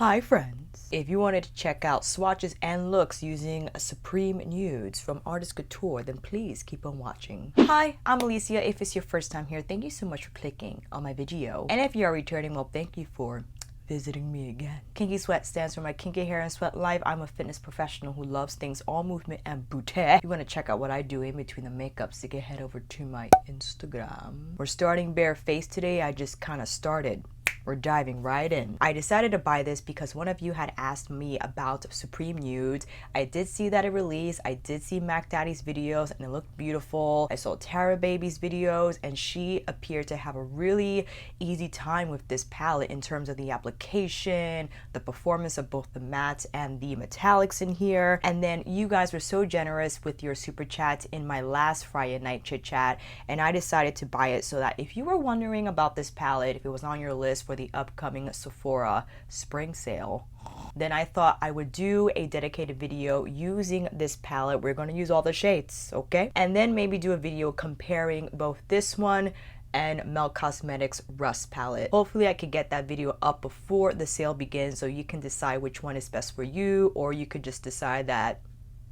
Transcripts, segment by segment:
Hi friends! If you wanted to check out swatches and looks using Supreme Nudes from Artist Couture, then please keep on watching. Hi, I'm Alicia. If it's your first time here, thank you so much for clicking on my video. And if you are returning, well, thank you for visiting me again. Kinky Sweat stands for my kinky hair and sweat life. I'm a fitness professional who loves things all movement and beauty. If you want to check out what I do in between the makeups, you can head over to my Instagram. We're starting bare face today. I just kind of started. We're diving right in. I decided to buy this because one of you had asked me about Supreme Nudes. I did see that it released. I did see Mac Daddy's videos and it looked beautiful. I saw Tara Baby's videos and she appeared to have a really easy time with this palette in terms of the application, the performance of both the mattes and the metallics in here. And then you guys were so generous with your super chats in my last Friday night chit chat, and I decided to buy it so that if you were wondering about this palette, if it was on your list for the upcoming Sephora spring sale, then I thought I would do a dedicated video using this palette. We're going to use all the shades, okay? And then maybe do a video comparing both this one and Mel Cosmetics Rust palette. Hopefully I could get that video up before the sale begins so you can decide which one is best for you, or you could just decide that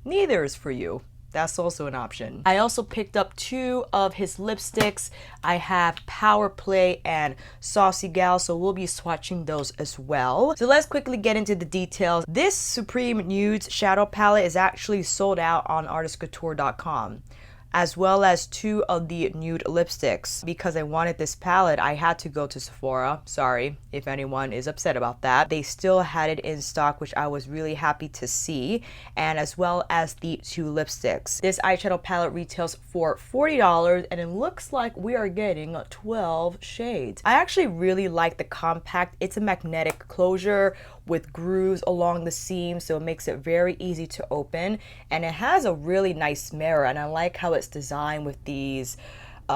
neither is for you. That's also an option. I also picked up two of his lipsticks. I have Power Play and Saucy Gal, so we'll be swatching those as well. So let's quickly get into the details. This Supreme Nudes shadow palette is actually sold out on artistcouture.com, as well as two of the nude lipsticks. Because I wanted this palette, I had to go to Sephora. Sorry if anyone is upset about that. They still had it in stock, which I was really happy to see, and as well as the two lipsticks. This eyeshadow palette retails for $40 and it looks like we are getting 12 shades. I actually really like the compact. It's a magnetic closure with grooves along the seam, so it makes it very easy to open, and it has a really nice mirror, and I like how it's designed with these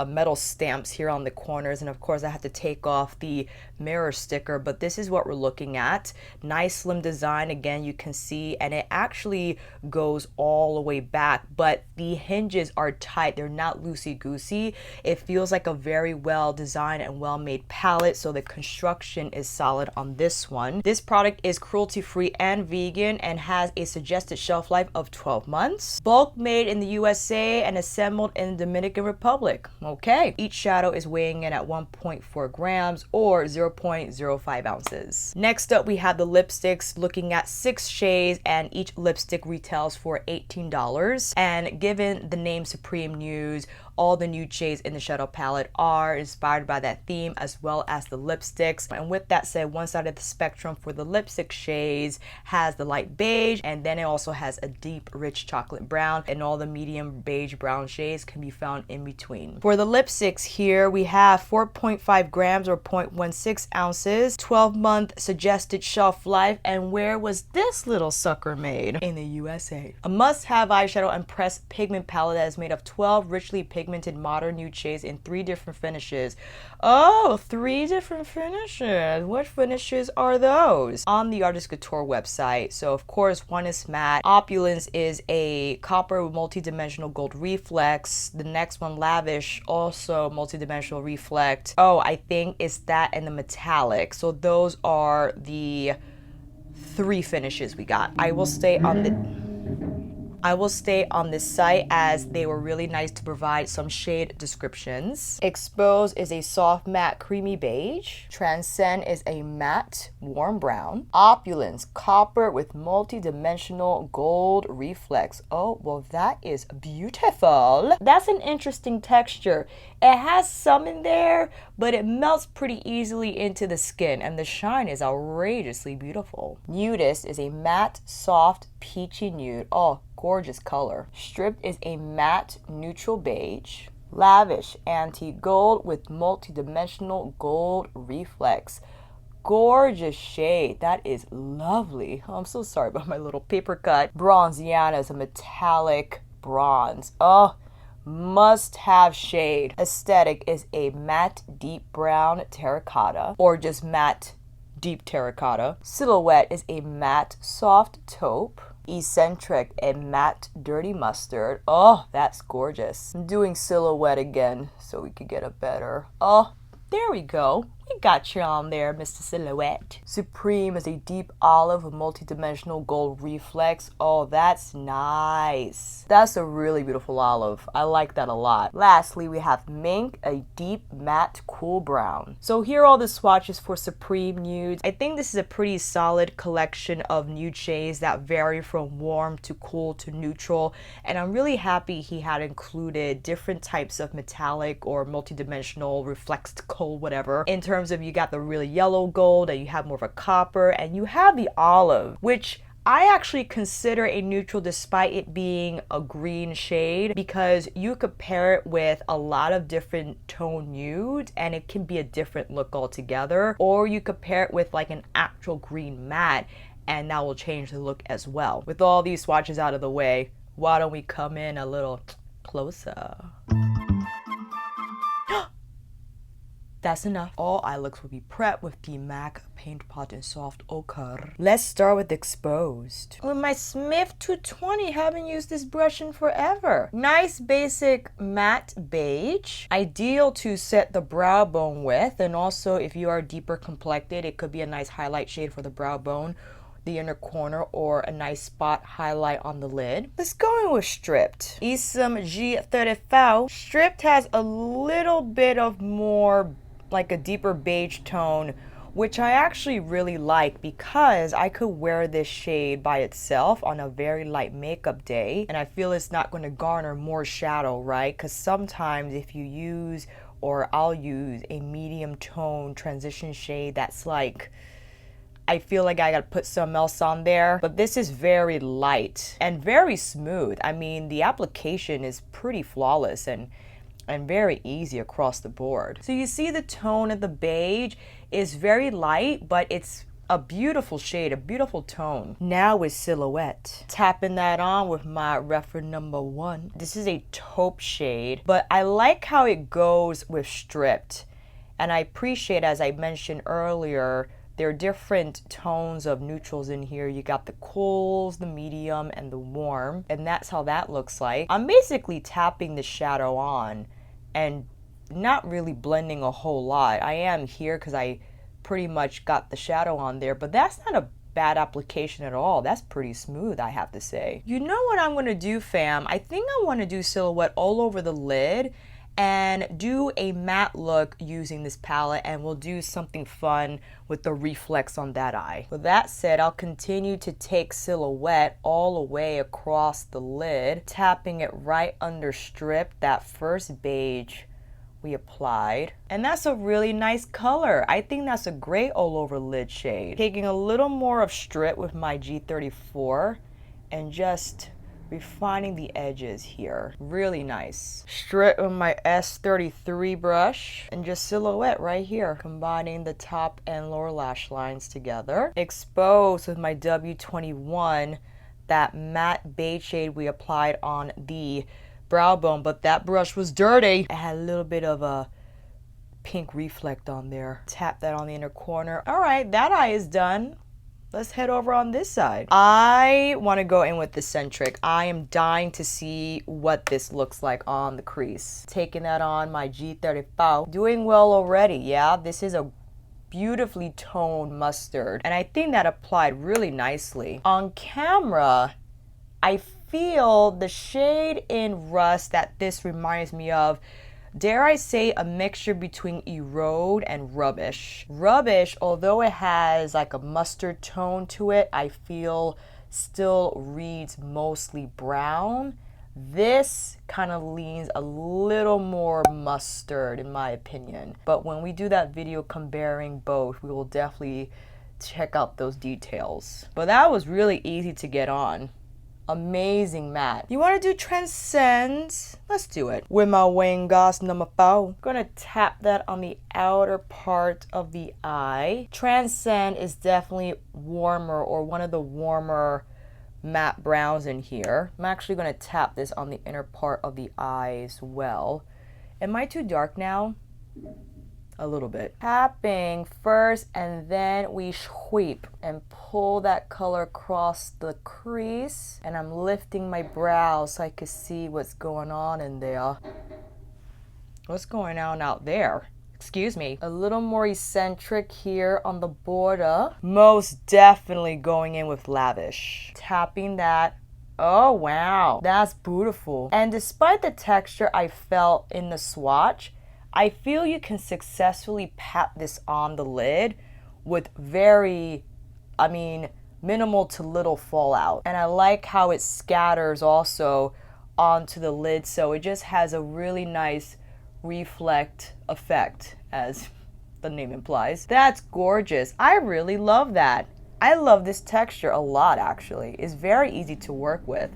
metal stamps here on the corners. And of course I have to take off the mirror sticker, but this is what we're looking at. Nice slim design, again, you can see, and it actually goes all the way back, but the hinges are tight. They're not loosey-goosey. It feels like a very well designed and well made palette, so the construction is solid on this one. This product is cruelty free and vegan and has a suggested shelf life of 12 months. Bulk made in the USA and assembled in the Dominican Republic. Okay, each shadow is weighing in at 1.4 grams or 0.05 ounces. Next up, we have the lipsticks, looking at 6 shades, and each lipstick retails for $18. And given the name Supreme Nudes, all the nude shades in the shadow palette are inspired by that theme, as well as the lipsticks. And with that said, one side of the spectrum for the lipstick shades has the light beige, and then it also has a deep rich chocolate brown, and all the medium beige brown shades can be found in between. For the lipsticks here, we have 4.5 grams or 0.16 ounces, 12-month suggested shelf life. And where was this little sucker made? In the USA. A must-have eyeshadow and pressed pigment palette that is made of 12 richly pigmented modern nude shades in 3 different finishes. Oh, 3 different finishes. What finishes are those? On the Artist Couture website. So of course, one is matte. Opulence is a copper with multi-dimensional gold reflex. The next one, Lavish, also multi-dimensional reflect. Oh, I think it's that and the metallic. So those are the 3 finishes we got. I will stay on this site as they were really nice to provide some shade descriptions. Expose is a soft matte creamy beige. Transcend is a matte warm brown. Opulence, copper with multi-dimensional gold reflex. Oh, well, that is beautiful. That's an interesting texture. It has some in there, but it melts pretty easily into the skin, and the shine is outrageously beautiful. Nudist is a matte, soft, peachy nude. Oh, gorgeous color. Stripped is a matte neutral beige. Lavish, anti-gold with multi-dimensional gold reflex. Gorgeous shade. That is lovely. Oh, I'm so sorry about my little paper cut. Bronziana is a metallic bronze. Oh, must have shade. Aesthetic is a matte deep brown terracotta, or just matte deep terracotta. Silhouette is a matte soft taupe. Eccentric, a matte dirty mustard. Oh, that's gorgeous. I'm doing silhouette again so we could get a better. Oh, there we go. We We got you on there, Mr. Silhouette. Supreme is a deep olive with multi-dimensional gold reflex. Oh, that's nice. That's a really beautiful olive. I like that a lot. Lastly, we have Mink, a deep matte cool brown. So here are all the swatches for Supreme Nudes. I think this is a pretty solid collection of nude shades that vary from warm to cool to neutral. And I'm really happy he had included different types of metallic or multi-dimensional reflexed gold, whatever. In terms of, you got the really yellow gold, and you have more of a copper, and you have the olive, which I actually consider a neutral despite it being a green shade, because you could pair it with a lot of different tone nudes and it can be a different look altogether. Or you could pair it with like an actual green matte and that will change the look as well. With all these swatches out of the way, why don't we come in a little closer? That's enough. All eye looks will be prepped with the MAC Paint Pot in Soft Ochre. Let's start with Exposed. With my Smith 220, haven't used this brush in forever. Nice basic matte beige. Ideal to set the brow bone with, and also if you are deeper complected, it could be a nice highlight shade for the brow bone, the inner corner, or a nice spot highlight on the lid. Let's go in with Stripped. Isam G35. Stripped has a little bit of more like a deeper beige tone, which I actually really like because I could wear this shade by itself on a very light makeup day and I feel it's not going to garner more shadow, right? Because sometimes if you use, or I'll use, a medium tone transition shade that's like, I feel like I gotta put something else on there. But this is very light and very smooth. I mean, the application is pretty flawless and very easy across the board. So you see the tone of the beige is very light, but it's a beautiful shade, a beautiful tone. Now with Silhouette. Tapping that on with my reference number 1. This is a taupe shade, but I like how it goes with Stripped. And I appreciate, as I mentioned earlier, there are different tones of neutrals in here. You got the cools, the medium, and the warm. And that's how that looks like. I'm basically tapping the shadow on and not really blending a whole lot. I am here because I pretty much got the shadow on there, but that's not a bad application at all. That's pretty smooth, I have to say. You know what I'm going to do, fam? I think I want to do Silhouette all over the lid and do a matte look using this palette, and we'll do something fun with the reflex on that eye. With that said, I'll continue to take Silhouette all the way across the lid, tapping it right under Strip, that first beige we applied. And that's a really nice color. I think that's a great all over lid shade. Taking a little more of Strip with my G34 and just refining the edges here. Really nice. Strip with my S33 brush and just Silhouette right here, combining the top and lower lash lines together. Exposed with my W21, that matte beige shade we applied on the brow bone, but that brush was dirty. It had a little bit of a pink reflect on there. Tap that on the inner corner. All right, that eye is done. Let's head over on this side. I want to go in with the Centric. I am dying to see what this looks like on the crease. Taking that on my G35. Doing well already, yeah? This is a beautifully toned mustard, and I think that applied really nicely. On camera, I feel the shade in Rust that this reminds me of, dare I say, a mixture between Erode and Rubbish. Rubbish, although it has like a mustard tone to it, I feel still reads mostly brown. This kind of leans a little more mustard in my opinion. But when we do that video comparing both, we will definitely check out those details. But that was really easy to get on. Amazing matte. You want to do Transcend? Let's do it. With my Wayne Goss number 4. Gonna tap that on the outer part of the eye. Transcend is definitely warmer, or one of the warmer matte browns in here. I'm actually gonna tap this on the inner part of the eye as well. Am I too dark now? A little bit. Tapping first, and then we sweep and pull that color across the crease, and I'm lifting my brows so I can see what's going on in there. What's going on out there? excuse me, a little more eccentric here on the border. Most definitely going in with lavish. Tapping that. Oh wow, that's beautiful. And despite the texture I felt in the swatch, I feel you can successfully pat this on the lid with very, minimal to little fallout. And I like how it scatters also onto the lid, so it just has a really nice reflect effect, as the name implies. That's gorgeous. I really love that. I love this texture a lot, actually. It's very easy to work with.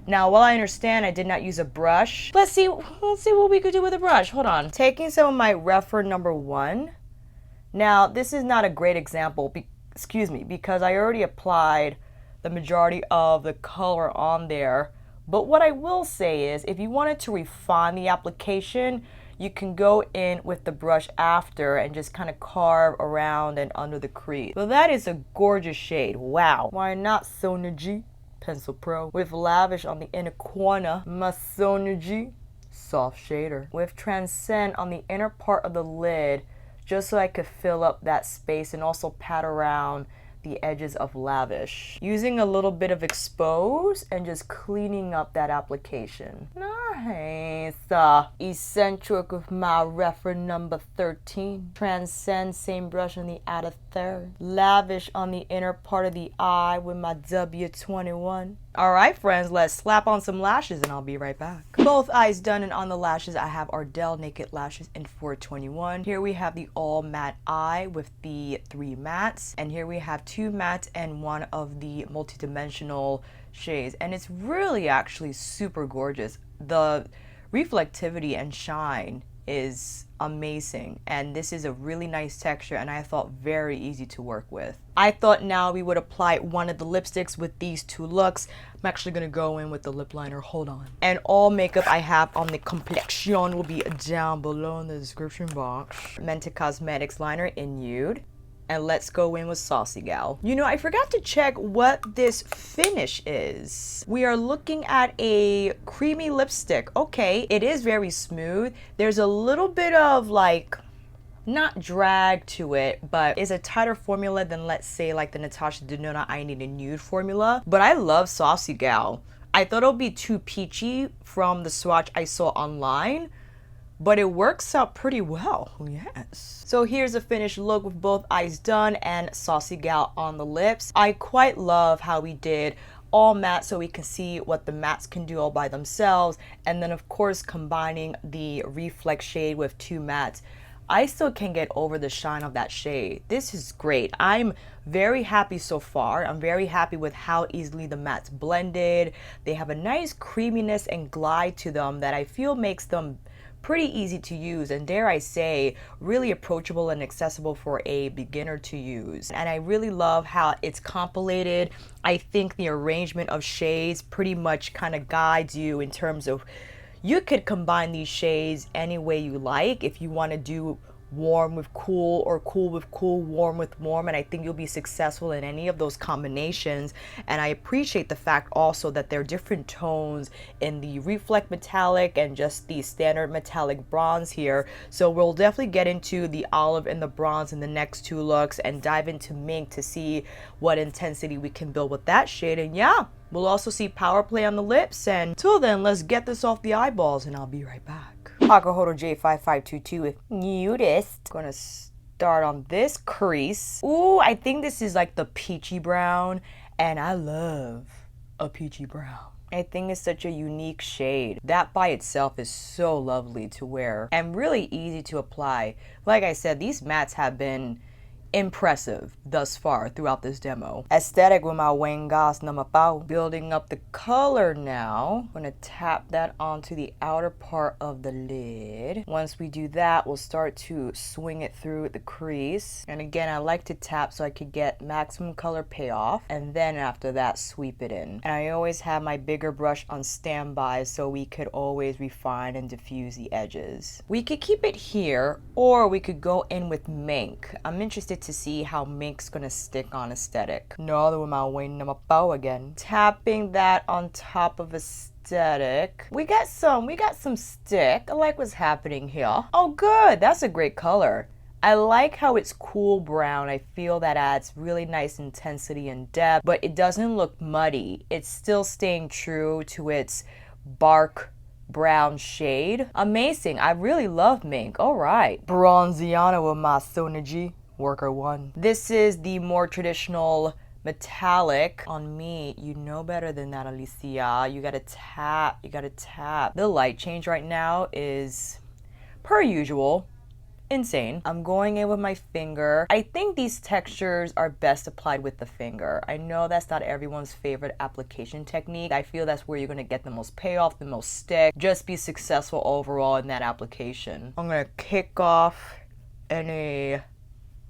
Now, while I understand I did not use a brush, let's see what we could do with a brush. Hold on. Taking some of my reference number 1. Now, this is not a great example, because I already applied the majority of the color on there. But what I will say is, if you wanted to refine the application, you can go in with the brush after and just kind of carve around and under the crease. So that is a gorgeous shade. Wow. Why not Sonergy Pencil Pro with lavish on the inner corner, my Sonergy soft shader with Transcend on the inner part of the lid, just so I could fill up that space and also pat around the edges of lavish, using a little bit of expose and just cleaning up that application. Nice. Eccentric with my reference number 13. Transcend, same brush on the outer third. Lavish on the inner part of the eye with my W21. All right, friends, let's slap on some lashes and I'll be right back. Both eyes done, and on the lashes I have Ardell Naked Lashes in 421. Here we have the all matte eye with the 3 mattes, and here we have 2 mattes and 1 of the multi-dimensional shades, and it's really actually super gorgeous. The reflectivity and shine is amazing, and this is a really nice texture, and I thought very easy to work with. I thought now we would apply one of the lipsticks with these 2 looks. I'm actually gonna go in with the lip liner. Hold on. And all makeup I have on the complexion will be down below in the description box. Mented Cosmetics liner in Nude. And let's go in with Saucy Gal. You know, I forgot to check what this finish is. We are looking at a creamy lipstick. Okay, it is very smooth. There's a little bit of like, not drag to it, but it's a tighter formula than, let's say, like the Natasha Denona I Need a Nude formula. But I love Saucy Gal. I thought it would be too peachy from the swatch I saw online, but it works out pretty well. Yes. So here's a finished look with both eyes done and Saucy Gal on the lips. I quite love how we did all matte so we can see what the mattes can do all by themselves, and then of course combining the reflect shade with 2 mattes. I still can't get over the shine of that shade. This is great. I'm very happy so far. I'm very happy with how easily the mattes blended. They have a nice creaminess and glide to them that I feel makes them pretty easy to use, and dare I say, really approachable and accessible for a beginner to use. And I really love how it's compilated. I think the arrangement of shades pretty much kind of guides you in terms of, you could combine these shades any way you like. If you want to do warm with cool, or cool with cool, warm with warm, and I think you'll be successful in any of those combinations. And I appreciate the fact also that there are different tones in the reflect metallic and just the standard metallic bronze here. So we'll definitely get into the olive and the bronze in the next 2 looks and dive into mink to see what intensity we can build with that shade. And yeah, we'll also see power play on the lips. And till then, let's get this off the eyeballs and I'll be right back. Hakuhodo J5522 with Nudist. Gonna start on this crease. Ooh, I think this is like the peachy brown, and I love a peachy brown. I think it's such a unique shade. That by itself is so lovely to wear and really easy to apply. Like I said, these mattes have been impressive thus far throughout this demo. Aesthetic with my Wengas Namapao. Building up the color now. I'm gonna tap that onto the outer part of the lid. Once we do that, we'll start to swing it through the crease. And again, I like to tap so I could get maximum color payoff. And then after that, sweep it in. And I always have my bigger brush on standby so we could always refine and diffuse the edges. We could keep it here, or we could go in with mink. I'm interested to see how Mink's gonna stick on aesthetic. No, the woman waiting on my bow again. Tapping that on top of aesthetic. We got some stick. I like what's happening here. Oh, good. That's a great color. I like how it's cool brown. I feel that adds really nice intensity and depth, but it doesn't look muddy. It's still staying true to its bark brown shade. Amazing. I really love Mink. All right. Bronziana with my Sonergy. Worker 1. This is the more traditional metallic. On me, you know better than that, Alicia. You gotta tap. You gotta tap. The light change right now is, per usual, insane. I'm going in with my finger. I think these textures are best applied with the finger. I know that's not everyone's favorite application technique. I feel that's where you're going to get the most payoff, the most stick. Just be successful overall in that application. I'm going to kick off any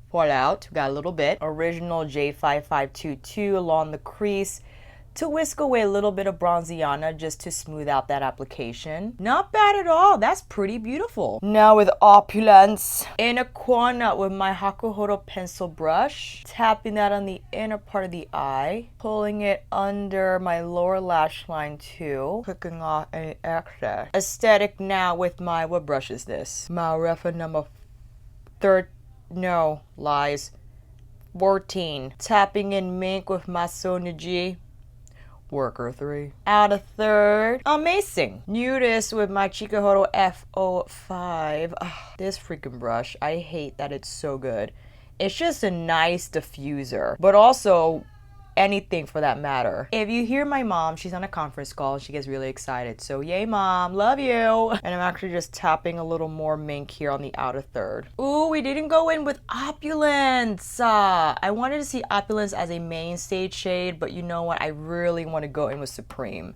fallout. Got a little bit. Original J5522 along the crease to whisk away a little bit of Bronziana just to smooth out that application. Not bad at all. That's pretty beautiful. Now with opulence, in a corner with my Hakuhoro pencil brush, tapping that on the inner part of the eye, pulling it under my lower lash line too, picking off any excess. Aesthetic now with my, what brush is this? My reference number 14. Tapping in Mink with my Sonergy. Worker 3. Outer third. Amazing. Nudes with my Chikuhoro F05. This freaking brush. I hate that it's so good. It's just a nice diffuser, but also anything for that matter. If you hear my mom, she's on a conference call. She gets really excited. So yay, mom. Love you. And I'm actually just tapping a little more Mink here on the outer third. Ooh, we didn't go in with opulence. I wanted to see opulence as a main stage shade, but you know what? I really want to go in with Supreme.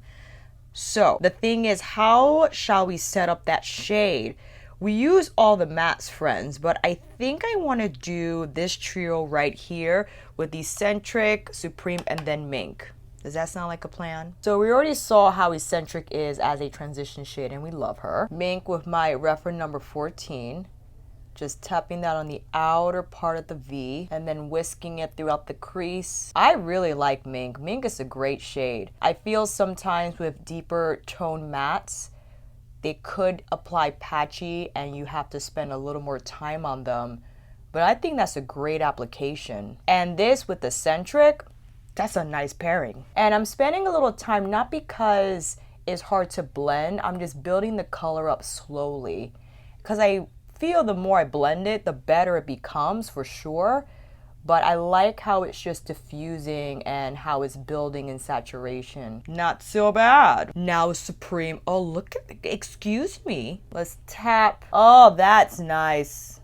So the thing is, how shall we set up that shade? We use all the mattes, friends, but I think I want to do this trio right here with Eccentric, Supreme, and then Mink. Does that sound like a plan? So we already saw how Eccentric is as a transition shade, and we love her. Mink with my reference number 14. Just tapping that on the outer part of the V and then whisking it throughout the crease. I really like Mink. Mink is a great shade. I feel sometimes with deeper tone mattes, they could apply patchy and you have to spend a little more time on them. But I think that's a great application. And this with the Eccentric, that's a nice pairing. And I'm spending a little time, not because it's hard to blend, I'm just building the color up slowly. Because I feel the more I blend it, the better it becomes for sure. But I like how it's just diffusing and how it's building in saturation. Not so bad. Now Supreme. Oh, look at, excuse me. Let's tap. Oh, that's nice.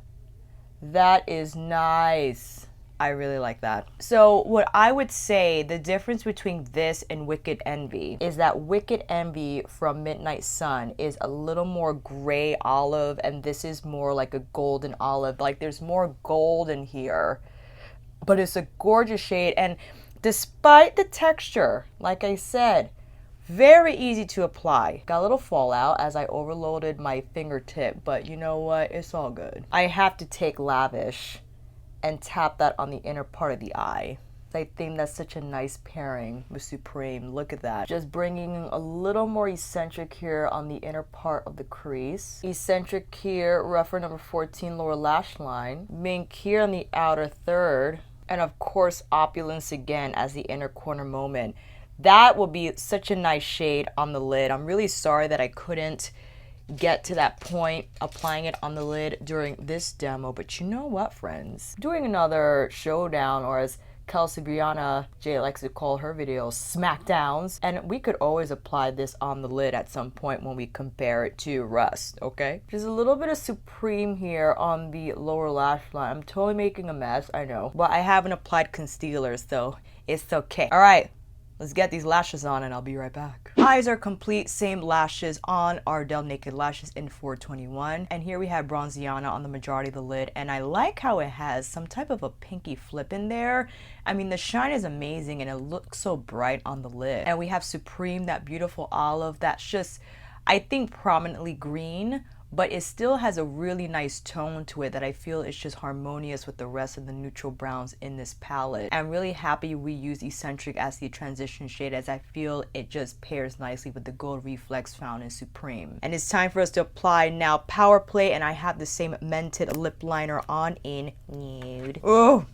That is nice. I really like that. So what I would say, the difference between this and Wicked Envy is that Wicked Envy from Midnight Sun is a little more gray olive, and this is more like a golden olive. Like there's more gold in here. But it's a gorgeous shade, and despite the texture, like I said, very easy to apply. Got a little fallout as I overloaded my fingertip, but you know what? It's all good. I have to take Lavish and tap that on the inner part of the eye. I think that's such a nice pairing with Supreme. Look at that. Just bringing a little more Eccentric here on the inner part of the crease. Eccentric here, reference number 14, lower lash line. Mink here on the outer third. And of course, Opulence again as the inner corner moment. That will be such a nice shade on the lid. I'm really sorry that I couldn't get to that point applying it on the lid during this demo. But you know what, friends? Doing another showdown, or as Kelsey Brianna J likes to call her videos, smackdowns, and we could always apply this on the lid at some point when we compare it to Rust, okay? Just a little bit of Supreme here on the lower lash line. I'm totally making a mess, I know, but I haven't applied concealer, so it's okay. All right, let's get these lashes on and I'll be right back. Eyes are complete, same lashes on Ardell Naked Lashes in 421. And here we have Bronziana on the majority of the lid. And I like how it has some type of a pinky flip in there. I mean, the shine is amazing and it looks so bright on the lid. And we have Supreme, that beautiful olive that's just, I think, prominently green, but it still has a really nice tone to it that I feel is just harmonious with the rest of the neutral browns in this palette. I'm really happy we used Eccentric as the transition shade, as I feel it just pairs nicely with the gold reflex found in Supreme. And it's time for us to apply now Power Play, and I have the same Mented lip liner on in Nude. Oh,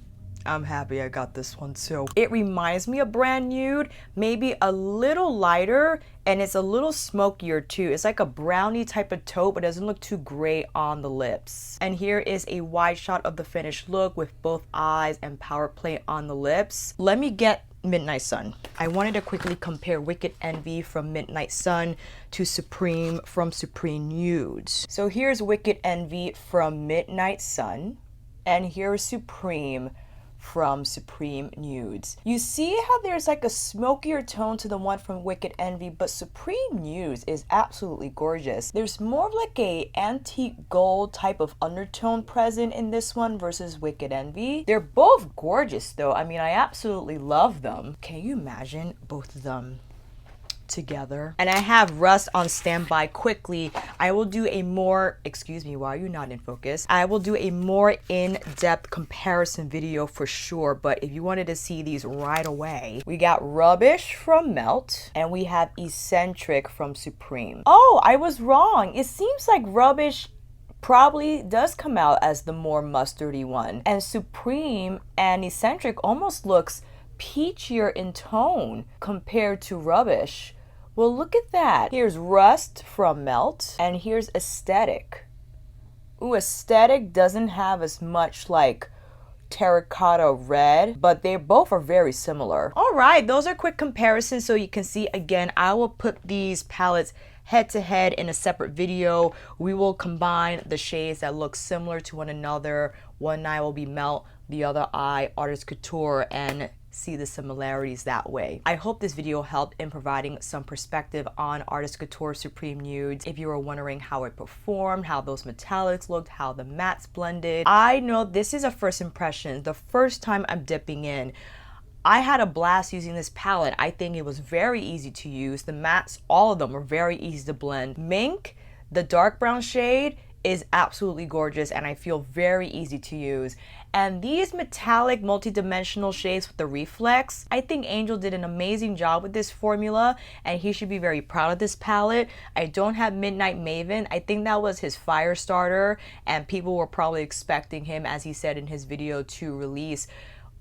I'm happy I got this one too. It reminds me of brand Nude, maybe a little lighter, and it's a little smokier too. It's like a brownie type of taupe, but it doesn't look too gray on the lips. And here is a wide shot of the finished look with both eyes and Power Play on the lips. Let me get Midnight Sun. I wanted to quickly compare Wicked Envy from Midnight Sun to Supreme from Supreme Nudes. So here's Wicked Envy from Midnight Sun, and here's Supreme from Supreme Nudes. You see how there's like a smokier tone to the one from Wicked Envy, but Supreme Nudes is absolutely gorgeous. There's more of like a antique gold type of undertone present in this one versus Wicked Envy. They're both gorgeous though. I mean, I absolutely love them. Can you imagine both of them together? And I have Rust on standby quickly. I will do a more, excuse me, why are you not in focus? I will do a more in-depth comparison video for sure, but if you wanted to see these right away, we got Rubbish from Melt, and we have Eccentric from Supreme. Oh, I was wrong. It seems like Rubbish probably does come out as the more mustardy one, and Supreme and Eccentric almost looks peachier in tone compared to Rubbish. Well, look at that. Here's Rust from Melt, and here's Aesthetic. Ooh, Aesthetic doesn't have as much like terracotta red, but they both are very similar. All right, those are quick comparisons so you can see. Again, I will put these palettes head to head in a separate video. We will combine the shades that look similar to one another. One eye will be Melt, the other eye Artist Couture, and see the similarities that way. I hope this video helped in providing some perspective on Artist Couture Supreme Nudes. If you were wondering how it performed, how those metallics looked, how the mattes blended, I know this is a first impression. The first time I'm dipping in, I had a blast using this palette. I think it was very easy to use. The mattes, all of them were very easy to blend. Mink, the dark brown shade, is absolutely gorgeous, and I feel very easy to use. And these metallic multi-dimensional shades with the reflex, I think Angel did an amazing job with this formula, and he should be very proud of this palette. I don't have Midnight Maven. I think that was his fire starter, and people were probably expecting him, as he said in his video, to release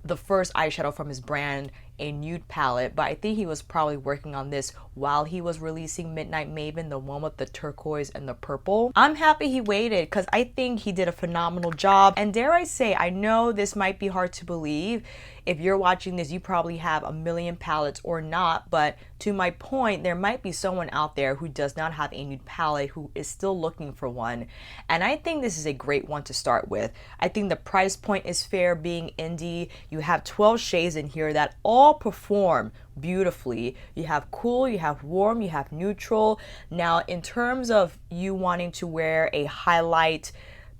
the first eyeshadow from his brand, a nude palette, but I think he was probably working on this while he was releasing Midnight Maven, the one with the turquoise and the purple. I'm happy he waited because I think he did a phenomenal job. And dare I say, I know this might be hard to believe. If you're watching this, you probably have a million palettes or not, but to my point, there might be someone out there who does not have a nude palette who is still looking for one. And I think this is a great one to start with. I think the price point is fair being indie. You have 12 shades in here that all perform beautifully. You have cool, you have warm, you have neutral. Now, in terms of you wanting to wear a highlight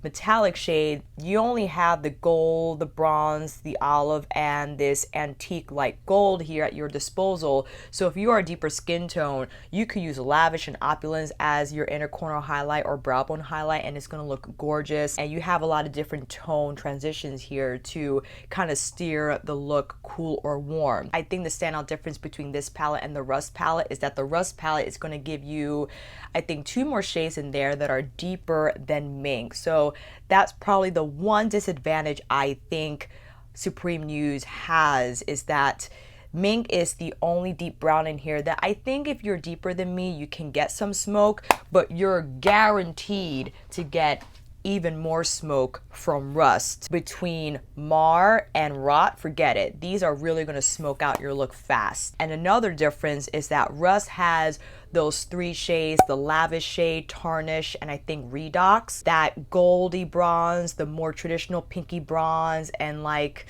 metallic shade, you only have the gold, the bronze, the olive, and this antique light gold here at your disposal. So if you are a deeper skin tone, you could use Lavish and Opulence as your inner corner highlight or brow bone highlight, and it's going to look gorgeous. And you have a lot of different tone transitions here to kind of steer the look cool or warm. I think the standout difference between this palette and the Rust palette is that the Rust palette is going to give you, I think, 2 more shades in there that are deeper than Mink. So that's probably the one disadvantage I think Supreme Nudes has, is that Mink is the only deep brown in here that I think if you're deeper than me, you can get some smoke, but you're guaranteed to get even more smoke from Rust. Between Mar and Rot, forget it. These are really going to smoke out your look fast. And another difference is that Rust has those 3 shades, the Lavish shade, Tarnish, and I think Redox. That goldy bronze, the more traditional pinky bronze, and like,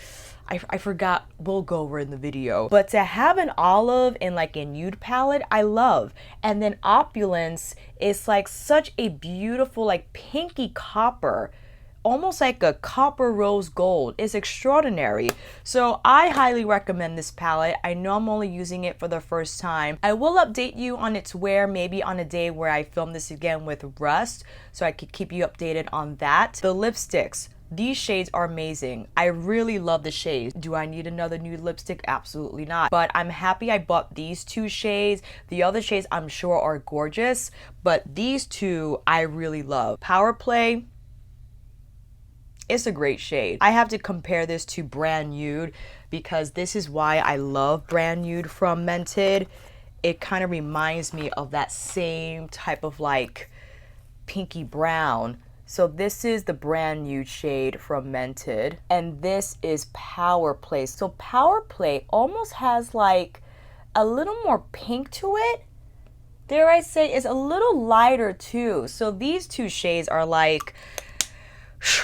I forgot, we'll go over in the video. But to have an olive in like a nude palette, I love. And then Opulence is like such a beautiful like pinky copper. almost like a copper rose gold. It's extraordinary. So I highly recommend this palette. I know I'm only using it for the first time. I will update you on its wear maybe on a day where I film this again with Rust, so I could keep you updated on that. The lipsticks. These shades are amazing. I really love the shades. Do I need another nude lipstick? Absolutely not. But I'm happy I bought these two shades. The other shades I'm sure are gorgeous, but these two I really love. Power Play, it's a great shade. I have to compare this to Brand Nude because this is why I love Brand Nude from Mented. It kind of reminds me of that same type of like pinky brown. So this is the Brand Nude shade from Mented, and this is Power Play. So Power Play almost has like a little more pink to it. Dare I say, it's a little lighter too. So these two shades are like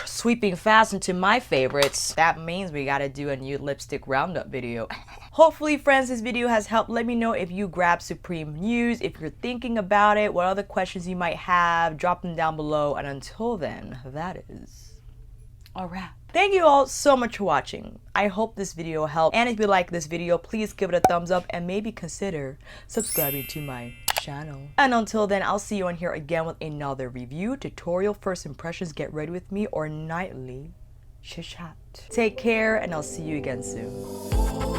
sweeping fast into my favorites. That means we gotta do a nude lipstick roundup video. Hopefully, friends, this video has helped. Let me know if you grab Supreme Nudes, if you're thinking about it, what other questions you might have, drop them down below. And until then, that is a wrap. Thank you all so much for watching. I hope this video helped. And if you like this video, please give it a thumbs up and maybe consider subscribing to my channel. And until then, I'll see you on here again with another review, tutorial, first impressions, get ready with me, or nightly chit chat. Take care, and I'll see you again soon.